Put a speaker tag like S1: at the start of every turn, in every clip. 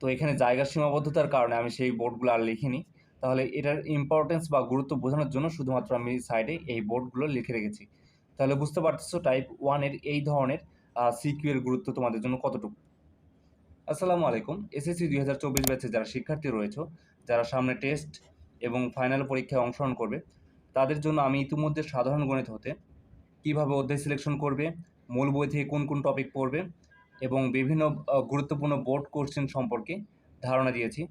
S1: তো এখানে জায়গার সীমাবদ্ধতার কারণে আমি সেই বোর্ডগুলো আর লিখিনি। তাহলে এটার ইম্পর্টেন্স বা গুরুত্ব বোঝানোর জন্য শুধুমাত্র আমি সাইডে এই বোর্ডগুলো লিখে রেখেছি। তাহলে বুঝতে পারতেছো টাইপ 1 এর এই ধরনের সিকিউ এর গুরুত্ব তোমাদের জন্য কতটুকু। আসসালামু আলাইকুম। এসএসসি 2024 ব্যাচে যারা শিক্ষার্থী রয়েছে, যারা সামনে টেস্ট এবং ফাইনাল পরীক্ষায় অংশগ্রহণ করবে, তাদের জন্য আমি ইতিমধ্যে সাধারণ গণিত হতে কীভাবে অধ্যায় সিলেকশন করবে, মূল বই থেকে কোন কোন টপিক পড়বে এবং বিভিন্ন গুরুত্বপূর্ণ বোর্ড কোশ্চেন সম্পর্কে ধারণা দিয়েছি।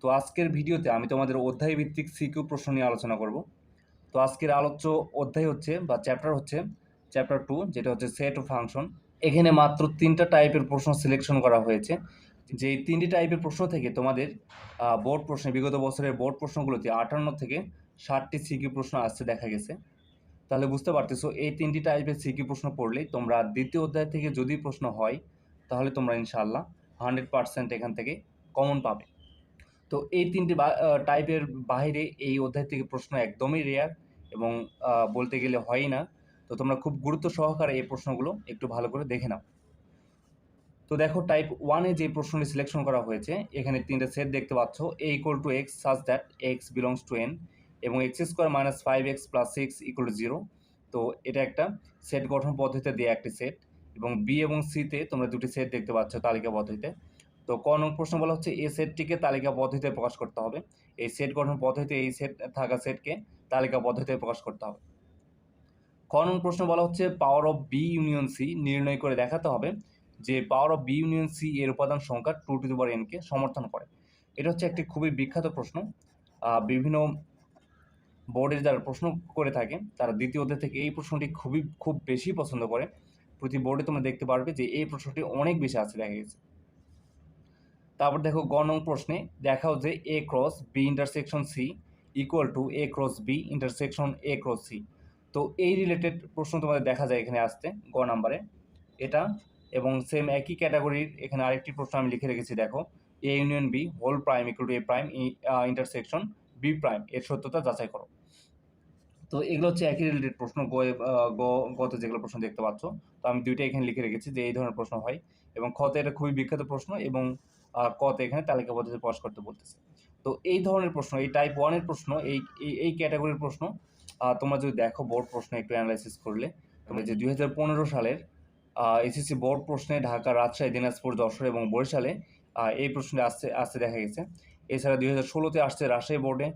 S1: তো আজকের ভিডিওতে আমি তোমাদের অধ্যায় ভিত্তিক সিকিউ প্রশ্ন নিয়ে আলোচনা করব। তো আজকের আলোচ্য অধ্যায় হচ্ছে বা চ্যাপ্টার হচ্ছে চ্যাপ্টার 2, যেটা হচ্ছে সেট ও ফাংশন। এখানে মাত্র 3টা টাইপের প্রশ্ন সিলেকশন করা হয়েছে। যে 3টি টাইপের প্রশ্ন থেকে তোমাদের বোর্ড প্রশ্নে বিগত বছরের বোর্ড প্রশ্নগুলোতে 58 থেকে 60টি সিকিউ প্রশ্ন আসছে দেখা গেছে। তাহলে বুঝতে পারতেছো এই 3টি টাইপের সিকিউ প্রশ্ন পড়লে তোমরা দ্বিতীয় অধ্যায় থেকে যদি প্রশ্ন হয় তাহলে তোমরা ইনশাআল্লাহ 100% এখান থেকে কমন পাবে। তো এই 3টি টাইপের বাইরে এই অধ্যায় থেকে প্রশ্ন একদমই রেয়ার এবং বলতে গেলে হয়ই না। তো তোমরা খুব গুরুত্ব সহকারে এই প্রশ্নগুলো একটু ভালো করে দেখে নাও। তো দেখো টাইপ 1 এ যে প্রশ্নটি সিলেকশন করা হয়েছে, এখানে 3টা সেট দেখতে পাচ্ছ। a equal to x such that x belongs to n এবং x square minus 5x plus 6 equal to 0। তো এটা একটা সেট গঠন পদ্ধতিতে দেওয়া একটি সেট এবং বি এবং সিতে তোমরা দুটি সেট দেখতে পাচ্ছ তালিকা পদ্ধতিতে। তো ক নং প্রশ্ন বলা হচ্ছে এই সেটটিকে তালিকা পদ্ধতিতে প্রকাশ করতে হবে। এই সেট গঠন পদ্ধতিতে এই সেট থাকা সেটকে তালিকা পদ্ধতিতে প্রকাশ করতে হবে। খ নং প্রশ্ন বলা হচ্ছে power of B union C নির্ণয় করে দেখাতে হবে যে power of B union C এর উপাদান সংখ্যা 2n কে সমর্থন করে। এটা হচ্ছে একটি খুবই বিখ্যাত প্রশ্ন। বিভিন্ন বোর্ডের যারা প্রশ্ন করে থাকে তারা দ্বিতীয় অধ্যায় থেকে এই প্রশ্নটি খুব বেশি পছন্দ করে। প্রতি বোর্ডে তোমরা দেখতে পারবে যে এই প্রশ্নটি অনেক বেশি আছে দেখা গেছে। তারপর দেখো গ নং প্রশ্নে দেখাও যে A cross B intersection C equal to A cross B intersection A cross C. তো এই রিলেটেড প্রশ্ন তোমাদের দেখা যায় এখানে আসতে গ নাম্বারে এটা, এবং সেম একই ক্যাটাগরির এখানে আরেকটি প্রশ্ন আমি লিখে রেখেছি। দেখো A union B whole prime equal to A prime intersection B prime এর সত্যতা যাচাই করো। তো এগুলো হচ্ছে একই রিলেটেড প্রশ্ন গতে যেগুলো প্রশ্ন দেখতে পাচ্ছ। তো আমি দুইটা এখানে লিখে রেখেছি যে এই ধরনের প্রশ্ন হয় এবং খতে এটা খুবই বিখ্যাত প্রশ্ন এবং কতে এখানে তালিকা পদ্ধতি প্রকাশ করতে বলতেছে। তো এই ধরনের প্রশ্ন, এই টাইপ 1 এর প্রশ্ন, এই ক্যাটাগরির প্রশ্ন তোমরা যদি দেখো বোর্ড প্রশ্ন একটু অ্যানালাইসিস করলে তোমরা যে 2015 সালের এসএসসি বোর্ড প্রশ্নে ঢাকা, রাজশাহী, দিনাজপুর, যশোর এবং বরিশালে এই প্রশ্নটি আসছে দেখা গেছে। এছাড়া 2016-তে আসছে রাজশাহী বোর্ডে,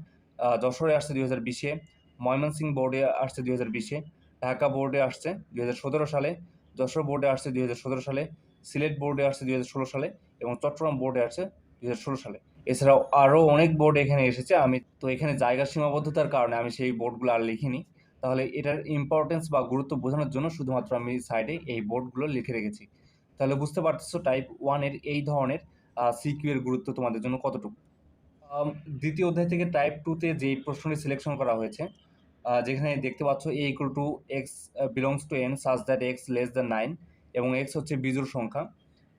S1: যশোরে আসছে 2020-এ, ময়মনসিংহ বোর্ডে আসছে 2020-এ, ঢাকা বোর্ডে আসছে 2017 সালে, যশোর বোর্ডে আসছে 2017 সালে, সিলেট বোর্ডে আসছে 2016 সালে এবং চট্টগ্রাম বোর্ডে আসছে 2016 সালে। এছাড়াও আরও অনেক বোর্ড এখানে এসেছে। আমি তো এখানে জায়গার সীমাবদ্ধতার কারণে আমি সেই বোর্ডগুলো আর লিখিনি। তাহলে এটার ইম্পর্টেন্স বা গুরুত্ব বোঝানোর জন্য শুধুমাত্র আমি সাইডে এই বোর্ডগুলো লিখে রেখেছি। তাহলে বুঝতে পারতেছো টাইপ 1 এর এই ধরনের সিকিউ এর গুরুত্ব তোমাদের জন্য কতটুকু। দ্বিতীয় অধ্যায় থেকে টাইপ 2-তে যেই প্রশ্নটি সিলেকশন করা হয়েছে, যেখানে দেখতে পাচ্ছ a equal to x belongs to n such that x less than 9 এবং x হচ্ছে বিজোড় সংখ্যা,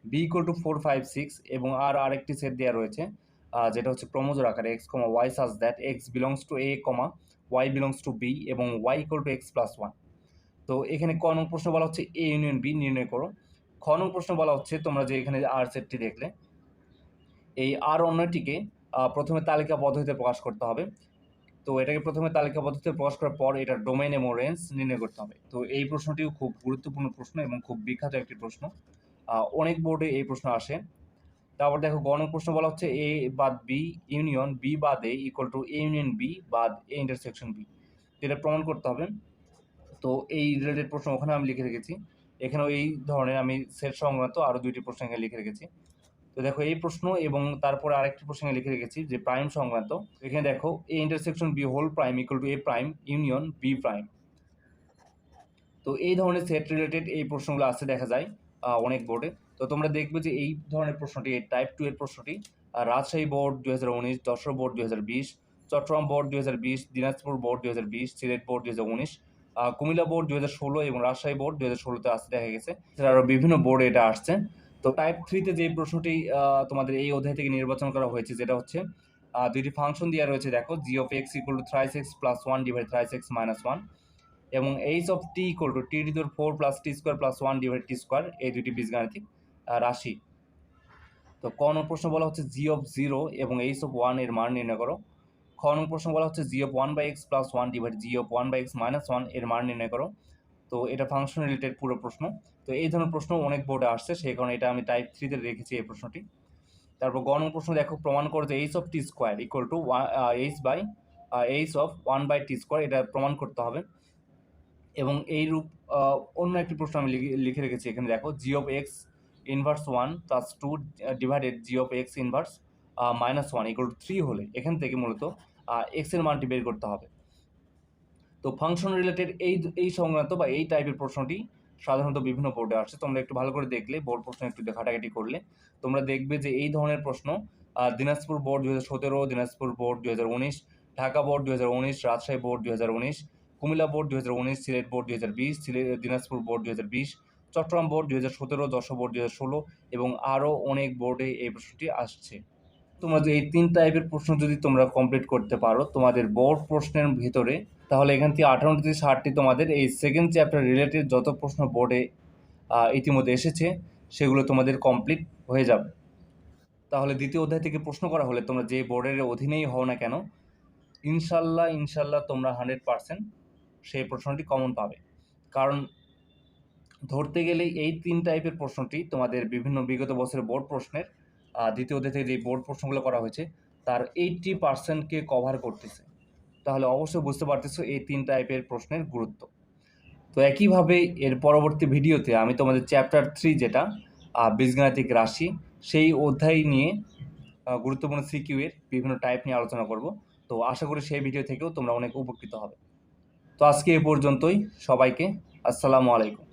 S1: b equal to 4 5 6 এবং আরেকটি সেট দেওয়া রয়েছে যেটা হচ্ছে ক্রমজোড় আকারে x, y such that x belongs to a, y belongs to b এবং y equal to x plus 1। তো এখানে ক নং প্রশ্ন বলা হচ্ছে a ইউনিয়ন b নির্ণয় করো। খ নং প্রশ্ন বলা হচ্ছে তোমরা যে এখানে আর সেটটি দেখলে এই আর অন্যটিকে প্রথমে তালিকা পদ্ধতিতে প্রকাশ করতে হবে। তো এটাকে প্রথমে তালিকা পদ্ধতিতে প্রকাশ করার পর এটার ডোমেইন এবং রেঞ্জ নির্ণয় করতে হবে। তো এই প্রশ্নটিও খুব গুরুত্বপূর্ণ প্রশ্ন এবং খুব বিখ্যাত একটি প্রশ্ন। অনেক বোর্ডে এই প্রশ্ন আসে। তারপর দেখো গ নং প্রশ্ন বলা হচ্ছে এ বাদ বি ইউনিয়ন বি বাদ A equal to A union B বাদ এ ইন্টারসেকশন বি। এটা প্রমাণ করতে হবে। তো এই রিলেটেড প্রশ্ন ওখানে আমি লিখে রেখেছি। এখানেও এই ধরনের আমি সেট সংক্রান্ত আরও 2টি প্রশ্ন এখানে লিখে রেখেছি। তো দেখো এই প্রশ্ন এবং তারপরে আরেকটি প্রশ্ন লিখে রেখেছি যে প্রাইম সংক্রান্ত। এখানে দেখো A intersection B whole prime equal to A prime union B prime. তো এই ধরনের সেট রিলেটেড এই প্রশ্নগুলো আসতে দেখা যায় অনেক বোর্ডে। তো তোমরা দেখবে যে এই ধরনের প্রশ্নটি, এই টাইপ 2 এর প্রশ্নটি Rajshahi board 2019, Jessore board 2020, Chittagong board 2020, Dinajpur board 2020, Sylhet board 2019, Comilla board 2016 এবং রাজশাহী বোর্ড 2016-তে আসতে দেখা গেছে। আরও বিভিন্ন বোর্ডে এটা আসছে। তো টাইপ 3-তে যে প্রশ্নটি তোমাদের এই অধ্যায় থেকে নির্বাচন করা হয়েছে, যেটা হচ্ছে দুইটি ফাংশন দেওয়া রয়েছে। দেখো G of X equal to thrice X plus 1 divide thrice X minus 1 এবং H of T equal to T to the power 4 plus T square plus 1 divide T square, এই দুটি বীজগাণিতিক রাশি। তো ক নম্বর প্রশ্ন বলা হচ্ছে জি অফ 0 এবং এইচ অফ 1 এর মান নির্ণয় করো। খ নম্বর প্রশ্ন বলা হচ্ছে G of 1/x + 1 divide G of 1/x - 1 এর মান নির্ণয় করো। তো এটা ফাংশন রিলেটেড পুরো প্রশ্ন। তো এই ধরনের প্রশ্ন অনেক বোর্ডে আসছে, সেই কারণে এটা আমি টাইপ 3 তে রেখেছি এই প্রশ্নটি। তারপর গ নম্বর প্রশ্ন দেখো, প্রমাণ করো যে H of T square equal to H of 1/t², এটা প্রমাণ করতে হবে। এবং এই রূপ অন্য একটি প্রশ্ন আমি লিখে রেখেছি এখানে দেখো, G of X inverse 1 + 2 divided G of X inverse -1 equal to 3 হলে এখান থেকে মূলত এক্স এর মানটি বের করতে হবে। তো ফাংশন রিলেটেড এই সংক্রান্ত বা এই টাইপের প্রশ্নটি সাধারণত বিভিন্ন বোর্ডে আসছে। তোমরা একটু ভালো করে দেখলে, বোর্ড প্রশ্ন একটু ঘাটাঘাটি করলে তোমরা দেখবে যে এই ধরনের প্রশ্ন Dinajpur board 2017, Dinajpur board 2019, Dhaka board 2019, Rajshahi board 2019, Comilla board 2019, Sylhet board 2020, Dinajpur board 2020, Chittagong board 2017, Jessore board 2016 এবং আরও অনেক বোর্ডে এই প্রশ্নটি আসছে। তোমরা যে এই 3 টাইপের প্রশ্ন যদি তোমরা কমপ্লিট করতে পারো তোমাদের বোর্ড প্রশ্নের ভিতরে, তাহলে এখান থেকে 58 থেকে 60টি তোমাদের এই সেকেন্ড চ্যাপ্টার রিলেটেড যত প্রশ্ন বোর্ডে ইতিমধ্যে এসেছে সেগুলো তোমাদের কমপ্লিট হয়ে যাবে। তাহলে দ্বিতীয় অধ্যায় থেকে প্রশ্ন করা হলে তোমরা যে বোর্ডের অধীনেই হও না কেন, ইনশাল্লাহ তোমরা 100% সেই প্রশ্নটি কমন পাবে। কারণ ধরতে গেলে এই 3 টাইপের প্রশ্নটি তোমাদের বিভিন্ন বিগত বছরের বোর্ড প্রশ্নের দ্বিতীয় অধ্যায় থেকে যে বোর্ড প্রশ্নগুলো করা হয়েছে তার 80%কে কভার করতেছে। তাহলে অবশ্যই বুঝতে পারতেছো এই 3 টাইপের প্রশ্নের গুরুত্ব। তো একইভাবে এর পরবর্তী ভিডিওতে আমি তোমাদের চ্যাপ্টার 3 যেটা বীজগাণিতিক রাশি, সেই অধ্যায় নিয়ে গুরুত্বপূর্ণ সিকিউ এর বিভিন্ন টাইপ নিয়ে আলোচনা করব। তো আশা করি সেই ভিডিও থেকেও তোমরা অনেক উপকৃত হবে। তো আজকে এ পর্যন্তই, সবাইকে আসসালামু আলাইকুম।